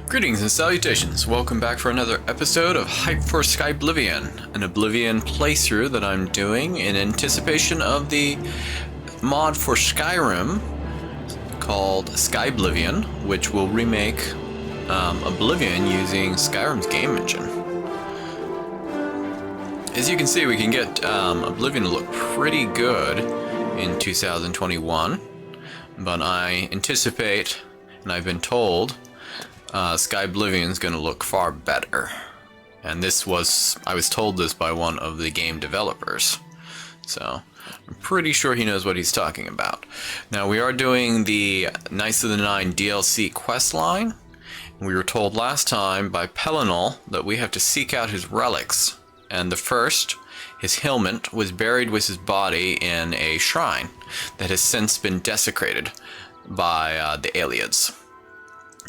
Greetings and salutations. Welcome back for another episode of Hype for Skyblivion, an Oblivion playthrough that I'm doing in anticipation of the mod for Skyrim called Skyblivion, which will remake Oblivion using Skyrim's game engine. As you can see, we can get Oblivion to look pretty good in 2021, but I anticipate, and I've been told, Skyblivion is going to look far better. And I was told this by one of the game developers. So, I'm pretty sure he knows what he's talking about. Now, we are doing the Knights of the Nine DLC quest line. We were told last time by Pelinal that we have to seek out his relics. And the first, his helmet, was buried with his body in a shrine that has since been desecrated by the Aliads.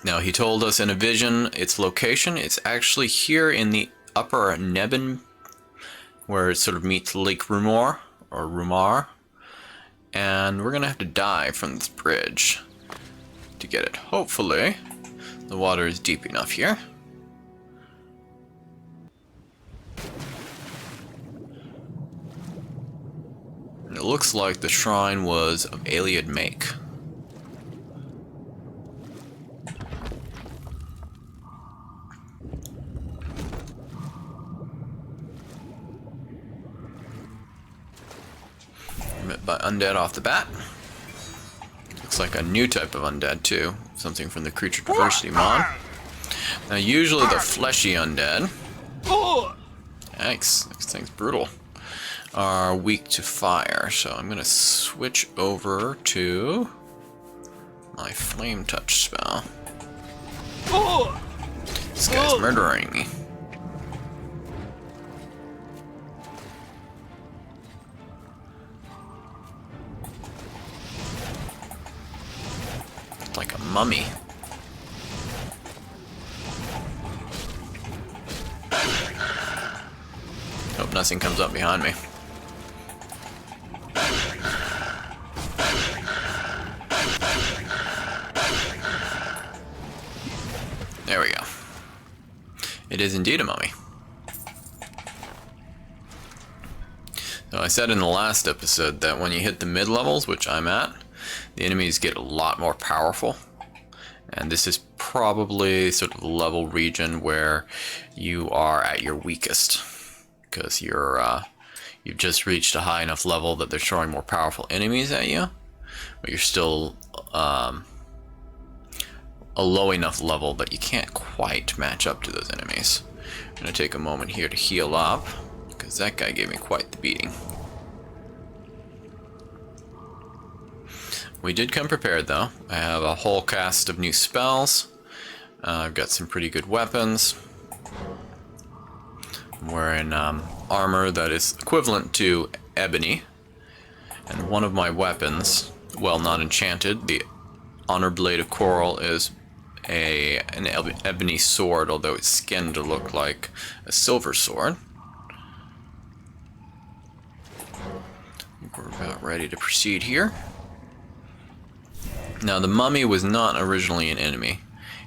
Now, he told us in a vision its location. It's actually here in the upper Nebben, where it sort of meets Lake Rumor, or Rumar. And we're going to have to dive from this bridge to get it. Hopefully, the water is deep enough here. And it looks like the shrine was of Aliad make. Met by undead off the bat. Looks like a new type of undead too. Something from the creature diversity mod. Now usually the fleshy undead, yikes, this thing's brutal, are weak to fire. So I'm gonna switch over to my flame touch spell. This guy's murdering me. Like a mummy. Hope nothing comes up behind me. There we go. It is indeed a mummy. So I said in the last episode that when you hit the mid-levels, which I'm at, the enemies get a lot more powerful, and this is probably sort of the level region where you are at your weakest, because you've just reached a high enough level that they're throwing more powerful enemies at you, but you're still a low enough level that you can't quite match up to those enemies. I'm going to take a moment here to heal up, because that guy gave me quite the beating. We did come prepared though. I have a whole cast of new spells. I've got some pretty good weapons. I'm wearing armor that is equivalent to Ebony. And one of my weapons, well, not enchanted, the Honor Blade of Coral, is an ebony sword, although it's skinned to look like a silver sword. I think we're about ready to proceed here. Now, the mummy was not originally an enemy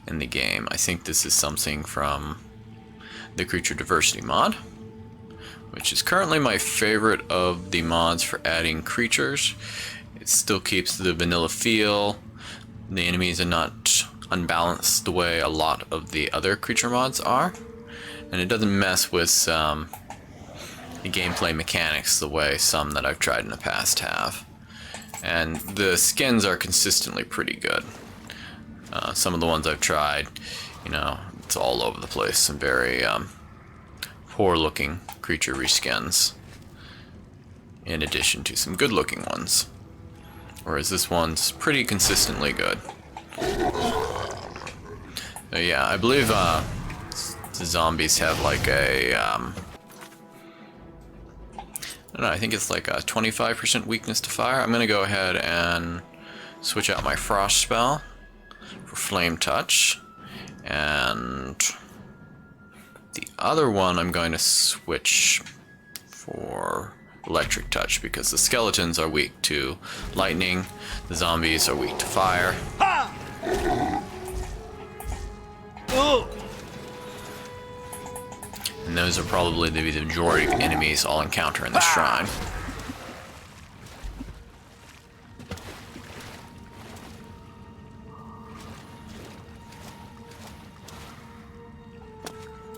in the game. I think this is something from the creature diversity mod, which is currently my favorite of the mods for adding creatures. It still keeps the vanilla feel. The enemies are not unbalanced the way a lot of the other creature mods are, and it doesn't mess with the gameplay mechanics the way some that I've tried in the past have. And the skins are consistently pretty good. Some of the ones I've tried, it's all over the place. Some very poor looking creature reskins, in addition to some good looking ones. Whereas this one's pretty consistently good. Yeah, I believe the zombies have like a I don't know, I think it's like a 25% weakness to fire. I'm going to go ahead and switch out my frost spell for flame touch. And the other one I'm going to switch for electric touch, because the skeletons are weak to lightning, the zombies are weak to fire. And those are probably the majority of enemies I'll encounter in the shrine.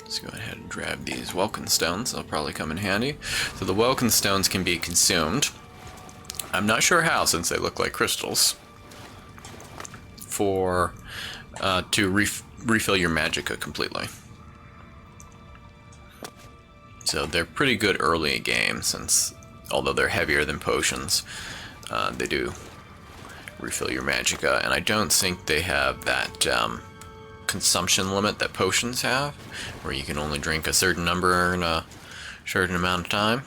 Let's go ahead and grab these welcome stones. They'll probably come in handy. So the welcome stones can be consumed. I'm not sure how, since they look like crystals. For to refill your magicka completely. So they're pretty good early in game, since although they're heavier than potions, they do refill your magicka, and I don't think they have that consumption limit that potions have, where you can only drink a certain number in a certain amount of time.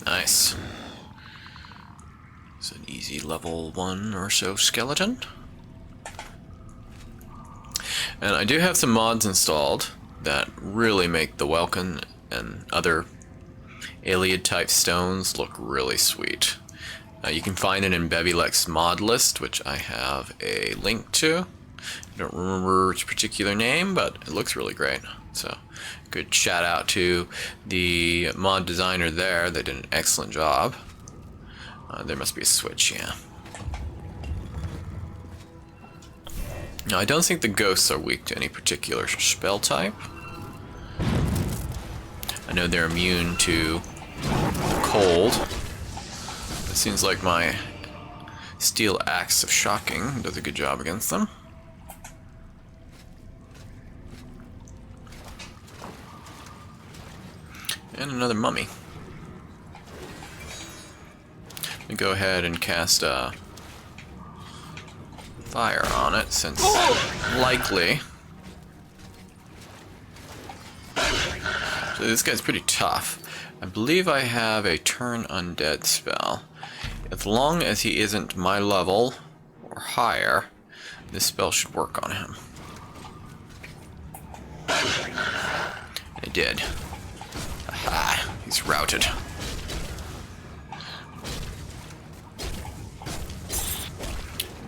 Nice. It's an easy level 1 or so skeleton. And I do have some mods installed that really make the Welkin and other Iliad type stones look really sweet. You can find it in Bevi Lex mod list, which I have a link to. I don't remember its particular name, but it looks really great. So, good shout out to the mod designer there. They did an excellent job. There must be a switch, yeah. Now, I don't think the ghosts are weak to any particular spell type. I know they're immune to the cold. It seems like my steel axe of shocking does a good job against them. And another mummy. Let me go ahead and cast fire on it, since likely. So this guy's pretty tough. I believe I have a turn undead spell. As long as he isn't my level or higher, this spell should work on him. It did. Aha, he's routed.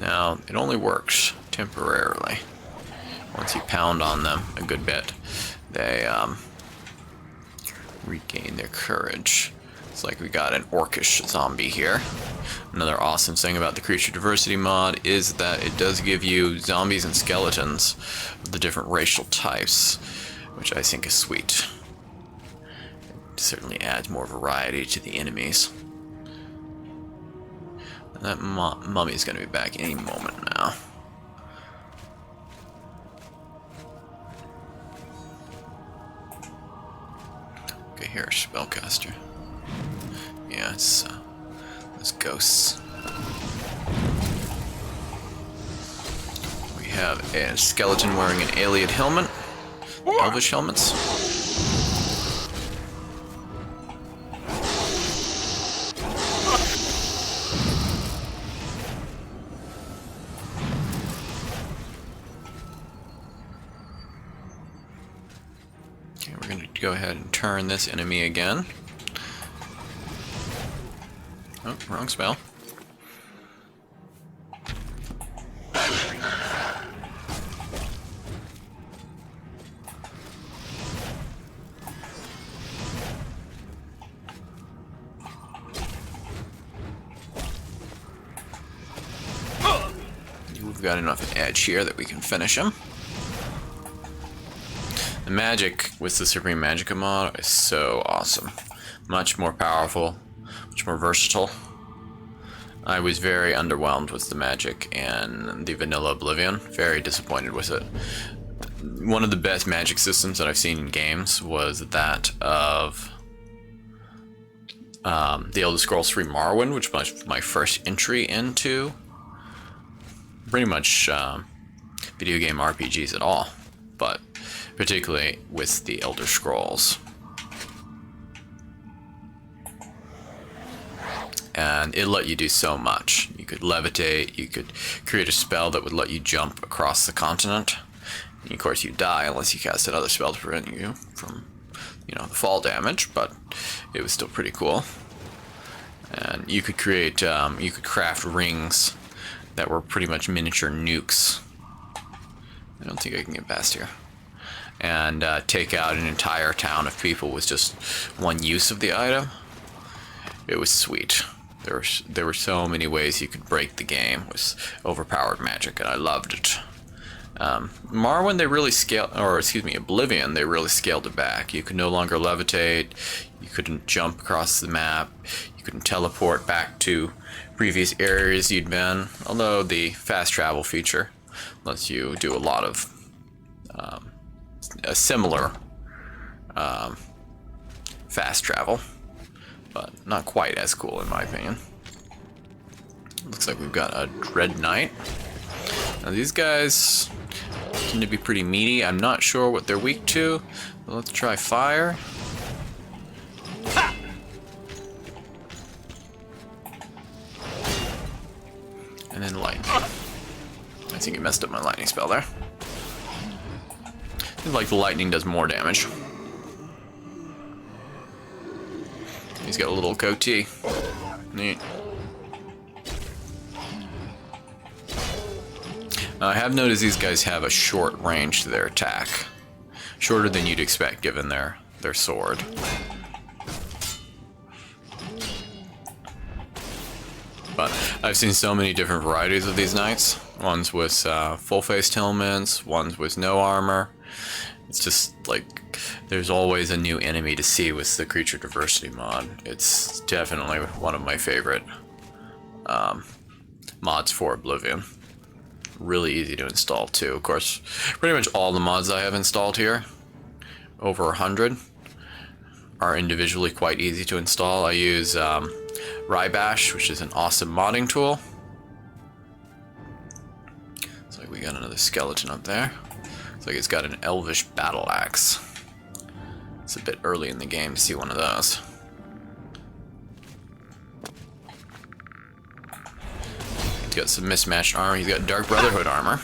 Now, it only works temporarily. Once you pound on them a good bit, they regain their courage. It's like we got an orcish zombie here. Another awesome thing about the creature diversity mod is that it does give you zombies and skeletons of the different racial types, which I think is sweet. It certainly adds more variety to the enemies. And that mummy's gonna be back any moment now. Okay, here's spellcaster. Yeah, it's those ghosts. We have a skeleton wearing an Iliad helmet, elvish helmets. Okay, we're gonna go ahead and turn this enemy again. Oh, wrong spell. We've got enough edge here that we can finish him. The magic with the Supreme Magicka mod is so awesome. Much more powerful, much more versatile. I was very underwhelmed with the magic and the vanilla Oblivion. Very disappointed with it. One of the best magic systems that I've seen in games was that of the Elder Scrolls 3 Morrowind, which was my first entry into pretty much video game RPGs at all, but particularly with the Elder Scrolls. And it let you do so much. You could levitate, you could create a spell that would let you jump across the continent. And of course you die unless you cast another spell to prevent you from, the fall damage, but it was still pretty cool. And you could create, you could craft rings that were pretty much miniature nukes I don't think I can get past here. And take out an entire town of people with just one use of the item. It was sweet. There were so many ways you could break the game with overpowered magic, and I loved it. Morrowind, they really scaled, or excuse me, Oblivion, they really scaled it back. You could no longer levitate, you couldn't jump across the map, you couldn't teleport back to previous areas you'd been, although the fast travel feature lets you do a lot of a similar fast travel, but not quite as cool in my opinion. Looks like we've got a Dread Knight. Now these guys tend to be pretty meaty. I'm not sure what they're weak to, but let's try fire. And then lightning. I think he messed up my lightning spell there. Seems like the lightning does more damage. He's got a little goatee. Neat. I have noticed these guys have a short range to their attack. Shorter than you'd expect given their sword. But I've seen so many different varieties of these knights. Ones with full-faced helmets, ones with no armor. It's just like there's always a new enemy to see with the creature diversity mod. It's definitely one of my favorite mods for Oblivion. Really easy to install too. Of course, pretty much all the mods I have installed here, over 100, are individually quite easy to install. I use Wrye Bash, which is an awesome modding tool. Looks like we got another skeleton up there. Looks like it's got an elvish battle axe. It's a bit early in the game to see one of those. He's got some mismatched armor. He's got Dark Brotherhood armor.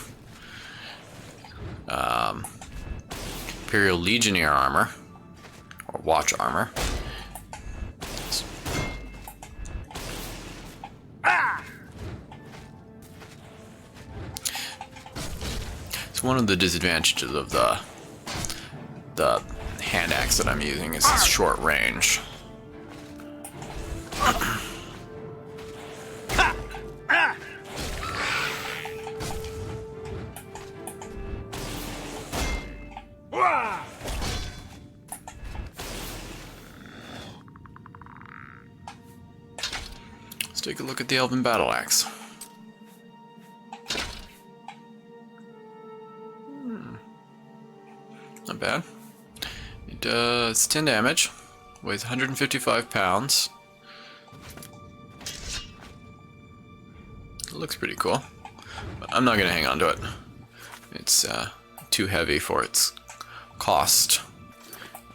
Imperial Legionnaire armor. Or Watch armor. It's one of the disadvantages of the hand axe that I'm using is its short range. Let's take a look at the Elven Battle Axe. Not bad. It does 10 damage, weighs 155 pounds. It looks pretty cool, but I'm not going to hang on to it. It's too heavy for its cost,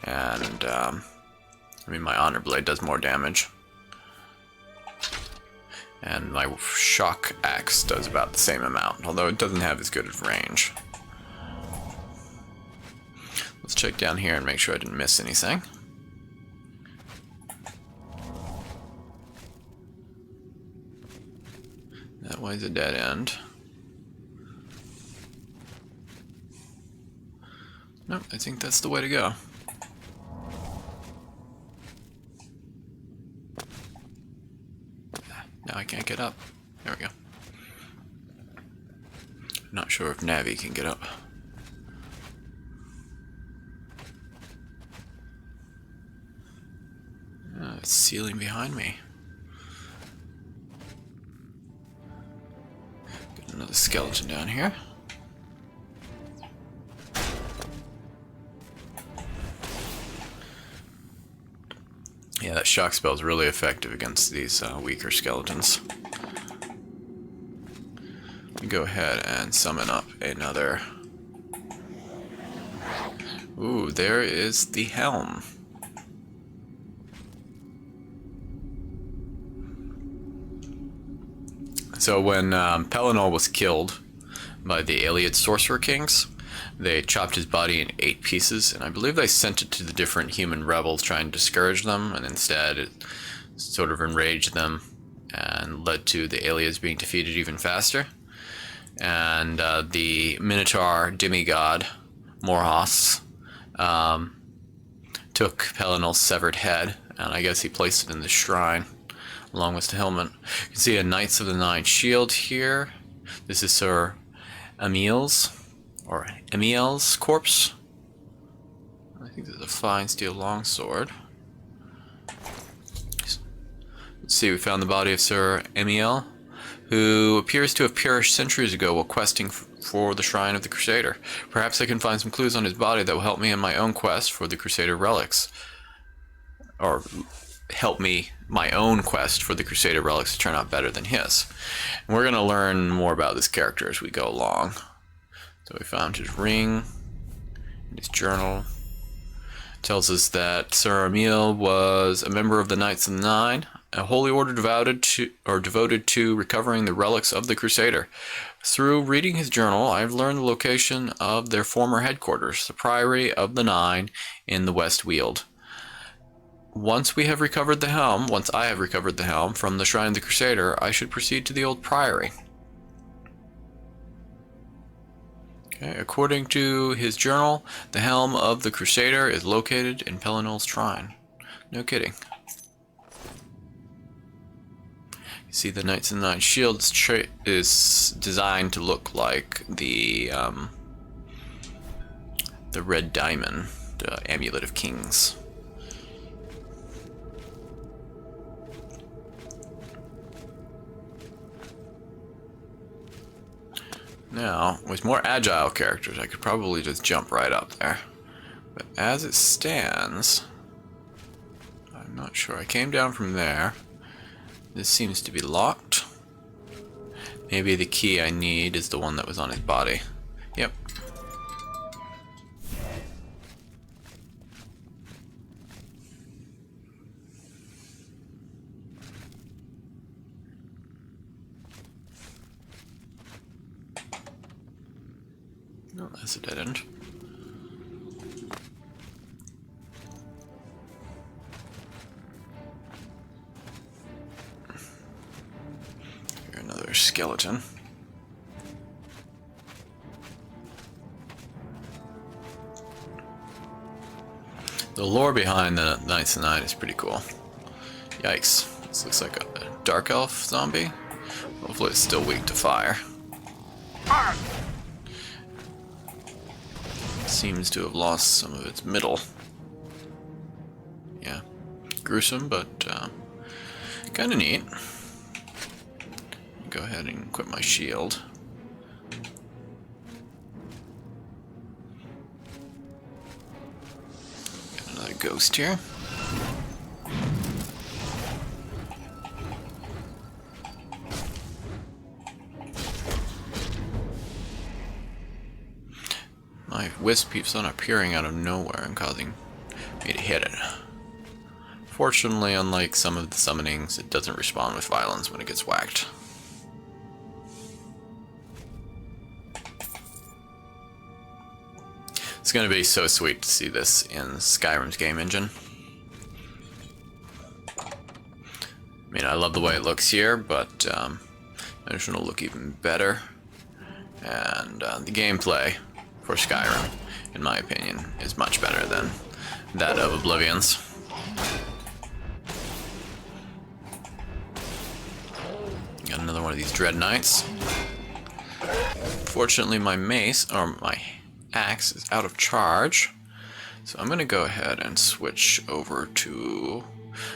and I mean my Honor Blade does more damage. And my Shock Axe does about the same amount, although it doesn't have as good of range. Let's check down here and make sure I didn't miss anything. That way's a dead end. Nope, I think that's the way to go. Now I can't get up. There we go. Not sure if Navi can get up. It's ceiling behind me. Got another skeleton down here. Yeah, that shock spell is really effective against these weaker skeletons. Let me go ahead and summon up another. Ooh, there is the helm. So when Pellinol was killed by the Ayleid Sorcerer Kings, they chopped his body in 8 pieces, and I believe they sent it to the different human rebels trying to discourage them, and instead it sort of enraged them and led to the Ayleids being defeated even faster. and the Minotaur demigod Morhos took Pelinal's severed head, and I guess he placed it in the shrine along with the helmet. You can see a Knights of the Nine shield here. This is Sir Emile's corpse. I think there's a fine steel longsword. Let's see, we found the body of Sir Emile, who appears to have perished centuries ago while questing for the Shrine of the Crusader. Perhaps I can find some clues on his body that will help me in my own quest for the Crusader relics. Or help me my own quest for the Crusader relics to turn out better than his. And we're going to learn more about this character as we go along. So we found his ring and his journal. It tells us that Sir Emile was a member of the Knights of the Nine, a holy order devoted to recovering the relics of the Crusader. Through reading his journal, I've learned the location of their former headquarters, the Priory of the Nine in the West Weald. Once I have recovered the helm from the Shrine of the Crusader, I should proceed to the old Priory. Okay, according to his journal, the helm of the Crusader is located in Pelinal's shrine. No kidding. You see the Knights of the Nine shield is designed to look like the red diamond, the Amulet of Kings. Now, with more agile characters, I could probably just jump right up there. But as it stands, I'm not sure. I came down from there. This seems to be locked. Maybe the key I need is the one that was on his body. Yep. No, that's a dead end. Here, another skeleton. The lore behind the Knights of the Nine is pretty cool. Yikes. This looks like a dark elf zombie. Hopefully it's still weak to fire. Seems to have lost some of its middle. Yeah, gruesome, but kind of neat. Go ahead and equip my shield. Got another ghost here. My wisp keeps on appearing out of nowhere and causing me to hit it. Fortunately, unlike some of the summonings, it doesn't respond with violence when it gets whacked. It's going to be so sweet to see this in Skyrim's game engine. I mean, I love the way it looks here, but it's going to look even better. And the gameplay for Skyrim, in my opinion, is much better than that of Oblivion's. Got another one of these Dread Knights. Fortunately, my mace, or my axe, is out of charge, so I'm going to go ahead and switch over to...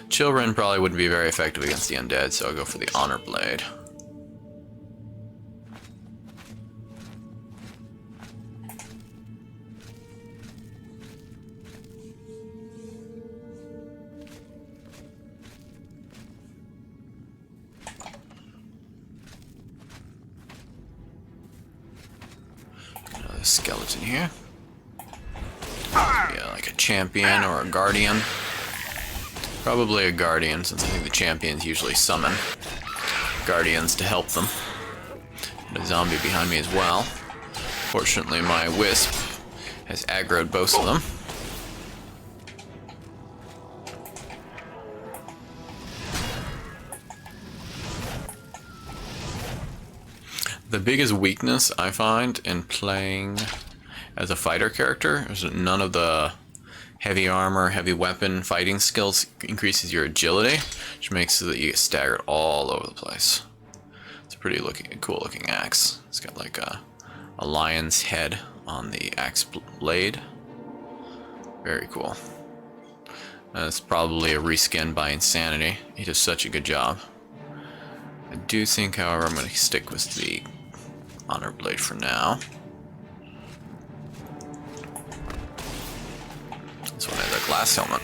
Children probably wouldn't be very effective against the undead, so I'll go for the Honor Blade. Skeleton here. Yeah, like a champion or a guardian. Probably a guardian, since I think the champions usually summon guardians to help them. And a zombie behind me as well. Fortunately, my wisp has aggroed both of them. The biggest weakness I find in playing as a fighter character is that none of the heavy armor, heavy weapon fighting skills increases your agility, which makes it that you get staggered all over the place. It's a pretty cool looking axe. It's got like a lion's head on the axe blade. Very cool. It's probably a reskin by Insanity. He does such a good job. I do think, however, I'm going to stick with the Honor Blade for now. This one has a glass helmet.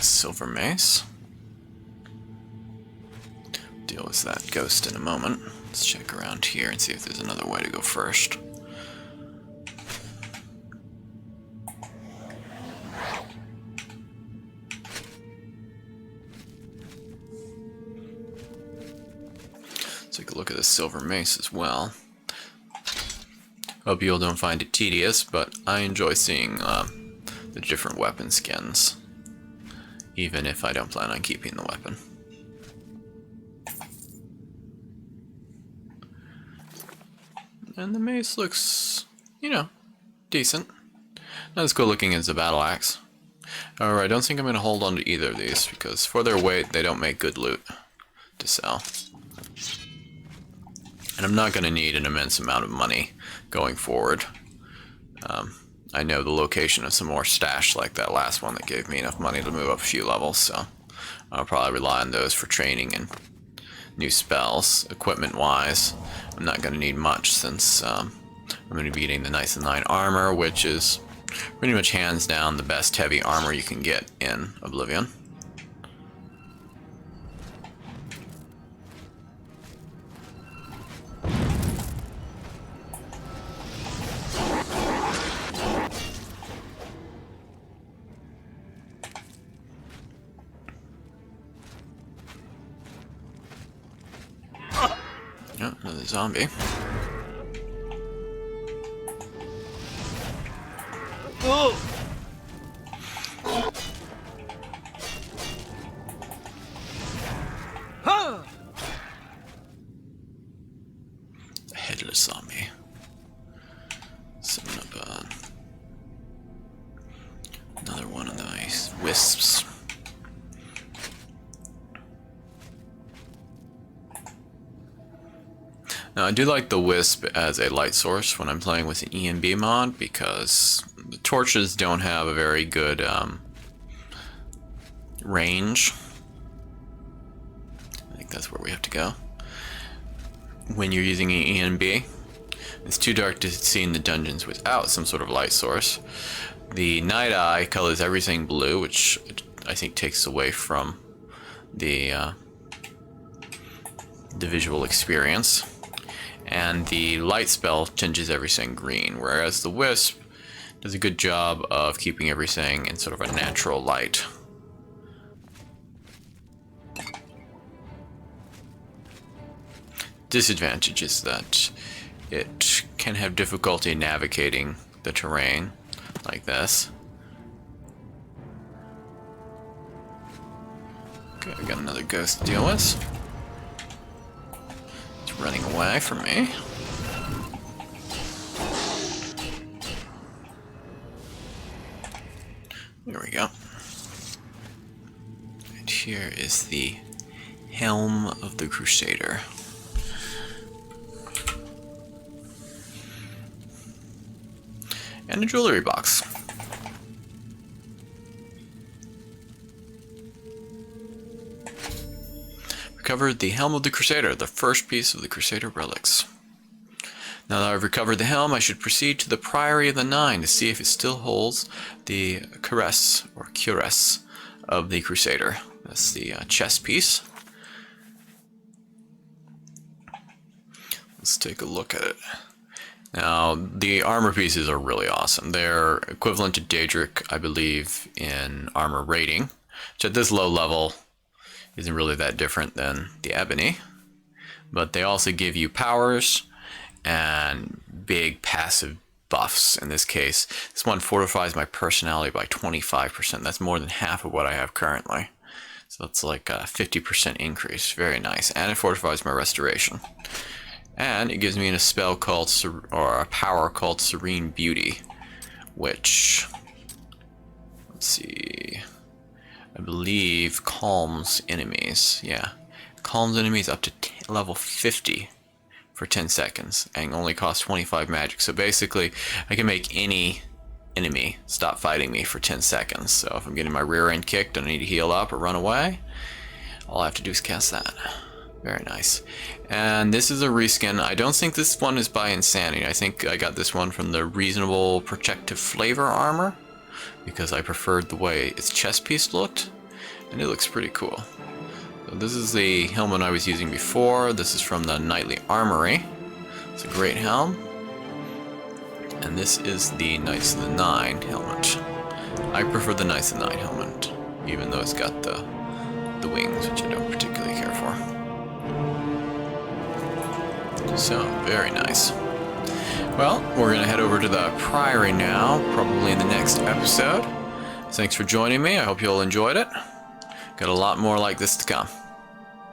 Silver mace. Deal with that ghost in a moment. Let's check around here and see if there's another way to go first. Let's take a look at the silver mace as well. Hope you all don't find it tedious, but I enjoy seeing the different weapon skins, even if I don't plan on keeping the weapon. And the mace looks, you know, decent. Not as cool looking as the battle axe. However, I don't think I'm going to hold on to either of these, because for their weight, they don't make good loot to sell. And I'm not going to need an immense amount of money going forward. I know the location of some more stash like that last one that gave me enough money to move up a few levels, so I'll probably rely on those for training and new spells. Equipment-wise, I'm not going to need much, since I'm going to be getting the Knights of Nine armor, which is pretty much hands down the best heavy armor you can get in Oblivion. Oh, another zombie. Oh. Huh. A headless zombie. Summon up another one of those wisps. Now, I do like the Wisp as a light source when I'm playing with an EMB mod, because the torches don't have a very good range. I think that's where we have to go. When you're using an EMB, it's too dark to see in the dungeons without some sort of light source. The Night Eye colors everything blue, which I think takes away from the visual experience. And the light spell tinges everything green, whereas the Wisp does a good job of keeping everything in sort of a natural light. Disadvantage is that it can have difficulty navigating the terrain like this. Okay, I got another ghost to deal with. Running away from me. There we go. And here is the Helm of the Crusader. And a jewelry box. Recovered the Helm of the Crusader, the first piece of the Crusader relics. Now that I've recovered the helm, I should proceed to the Priory of the Nine to see if it still holds the cuirass or cuirass of the Crusader. That's the chest piece. Let's take a look at it. Now, the armor pieces are really awesome. They're equivalent to Daedric, I believe, in armor rating, which at this low level isn't really that different than the Ebony. but they also give you powers and big passive buffs. In this case, this one fortifies my personality by 25%. That's more than half of what I have currently. So it's like a 50% increase. Very nice. And it fortifies my restoration. And it gives me a spell called, or a power called Serene Beauty, which, let's see, I believe calms enemies. Yeah, calms enemies up to level 50 for 10 seconds and only costs 25 magic. So basically, I can make any enemy stop fighting me for 10 seconds. So if I'm getting my rear end kicked and I need to heal up or run away, all I have to do is cast that. Very nice. And this is a reskin. I don't think this one is by Insanity. I think I got this one from the Reasonable Protective Flavor armor because I preferred the way its chest piece looked, and it looks pretty cool. So this is the helmet I was using before. This is from the Knightly Armory. It's a great helm. And this is the Knights of the Nine helmet. I prefer the Knights of the Nine helmet, even though it's got the wings, which I don't particularly care for. So, very nice. Well, we're going to head over to the Priory now, probably in the next episode. Thanks for joining me. I hope you all enjoyed it. Got a lot more like this to come.